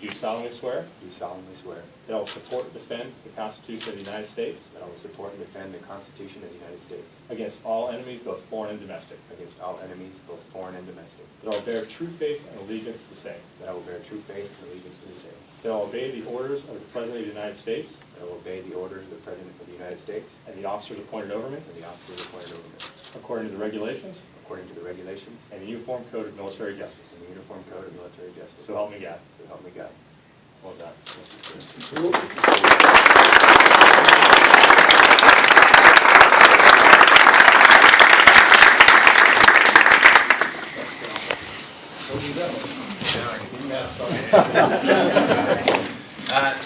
do solemnly swear do solemnly swear that I will support and defend the Constitution of the United States that I will support and defend the Constitution of the United States against all enemies, both foreign and domestic. against all enemies, both foreign and domestic, That I will bear true faith and allegiance to the same. that I will bear true faith and allegiance to the same, That I will obey the orders of the President of the United States that I will obey the orders of the President of the United States and the officers appointed over me, and the officers appointed over me, according to the regulations according to the regulations and the Uniform Code of Military Justice. and the Uniform Code of Military Justice. So help me God. So help me God. Well done.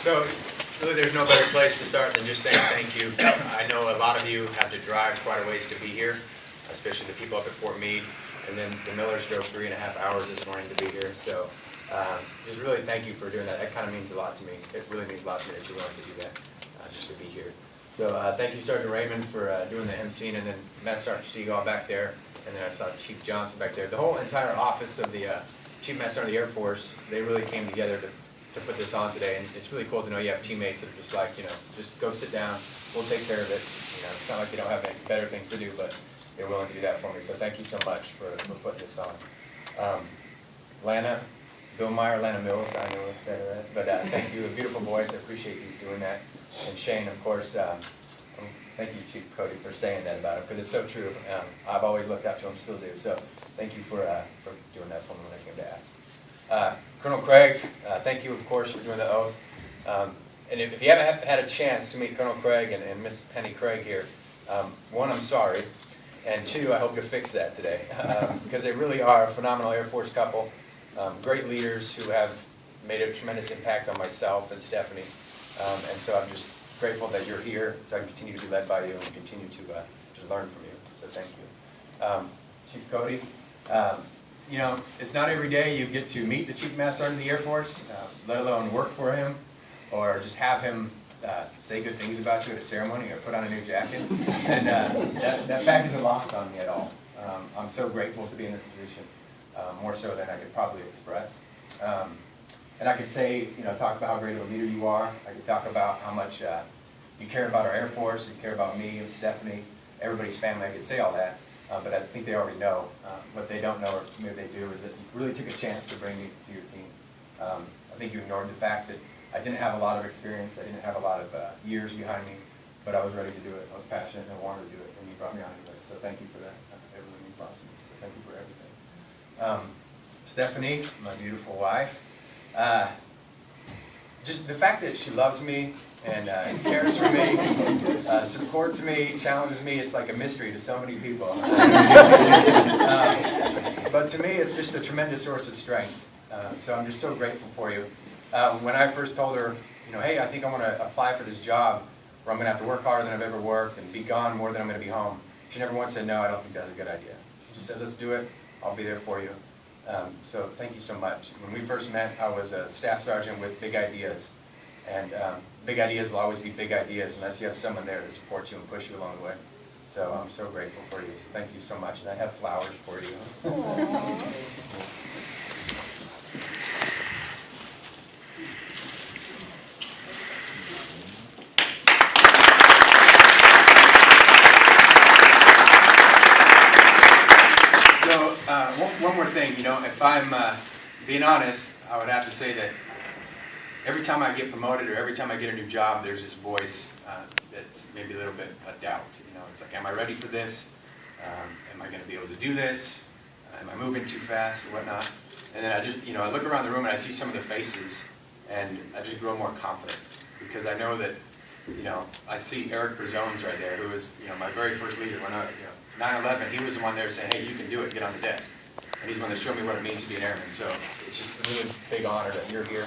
So really there's no better place to start than just saying thank you. I know a lot of you have to drive quite a ways to be here, especially the people up at Fort Meade, and then the Millers drove 3.5 hours this morning to be here. So just really thank you for doing that. That kind of means a lot to me. It really means a lot to me that you're willing to do that, just to be here. So thank you, Sergeant Raymond, for doing the emceeing, and then Master Sergeant Stegall back there, and then I saw Chief Johnson back there. The whole entire office of the Chief Master Sergeant of the Air Force, they really came together to put this on today, and it's really cool to know you have teammates that are just like, just go sit down, we'll take care of it. It's not like you don't have any better things to do, but they're willing to do that for me. So thank you so much for putting this on. Lana, Bill Meyer, Lana Mills, I know what that is, but thank you, a beautiful voice. I appreciate you doing that. And Shane, of course, thank you, Chief Cody, for saying that about him, because it's so true. I've always looked up to him, still do. So thank you for doing that for me when I came to ask. Colonel Craig, thank you, of course, for doing the oath. And if you haven't had a chance to meet Colonel Craig and Miss Penny Craig here, one, I'm sorry, and two, I hope you fix that today, because they really are a phenomenal Air Force couple, great leaders who have made a tremendous impact on myself and Stephanie, and so I'm just grateful that you're here, so I can continue to be led by you and continue to learn from you, so thank you. Chief Cody, it's not every day you get to meet the Chief Master Sergeant of the Air Force, let alone work for him, or just have him say good things about you at a ceremony or put on a new jacket. And that fact isn't lost on me at all. I'm so grateful to be in this position, more so than I could probably express. And I could say, talk about how great of a leader you are. I could talk about how much you care about our Air Force, you care about me and Stephanie, everybody's family. I could say all that. But I think they already know. What they don't know, or maybe they do, is that you really took a chance to bring me to your team. I think you ignored the fact that I didn't have a lot of experience, I didn't have a lot of years behind me, but I was ready to do it. I was passionate and I wanted to do it, and you brought me on anyway. So thank you for that. Everything means a lot to me. So thank you for everything. Stephanie, my beautiful wife, just the fact that she loves me and cares for me, supports me, challenges me. It's like a mystery to so many people. But to me, it's just a tremendous source of strength. So I'm just so grateful for you. When I first told her, hey, I think I want to apply for this job where I'm going to have to work harder than I've ever worked and be gone more than I'm going to be home, she never once said, no, I don't think that's a good idea. She just said, let's do it. I'll be there for you. So thank you so much. When we first met, I was a staff sergeant with big ideas. And big ideas will always be big ideas unless you have someone there to support you and push you along the way. So I'm so grateful for you. So thank you so much. And I have flowers for you. So one more thing, if I'm being honest, I would have to say that every time I get promoted or every time I get a new job, there's this voice that's maybe a little bit of doubt. It's like, am I ready for this? Am I going to be able to do this? Am I moving too fast or whatnot? And then I just, I look around the room and I see some of the faces, and I just grow more confident because I know that, I see Eric Brazones right there, who was, my very first leader when 9/11. He was the one there saying, hey, you can do it, get on the desk. And he's the one that showed me what it means to be an airman. So it's just a really big honor that you're here.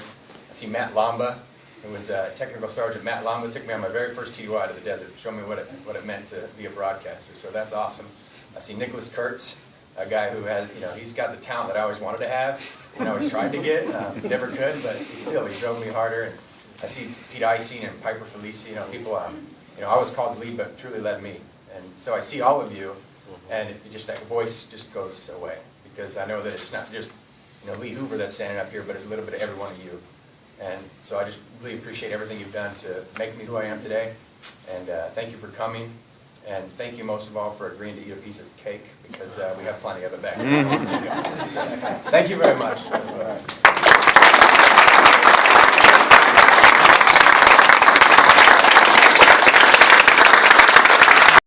I see Matt Lamba, who was Technical Sergeant Matt Lamba, took me on my very first TUI to the desert, showed me what it meant to be a broadcaster. So that's awesome. I see Nicholas Kurtz, a guy who has, he's got the talent that I always wanted to have. He's tried to get, never could, but he drove me harder. And I see Pete Icing and Piper Felici, people, I was called to lead, but truly led me. And so I see all of you, and that voice just goes away because I know that it's not just Lee Hoover that's standing up here, but it's a little bit of every one of you. And so I just really appreciate everything you've done to make me who I am today. And thank you for coming. And thank you most of all for agreeing to eat a piece of cake, because we have plenty of it back here. Thank you very much.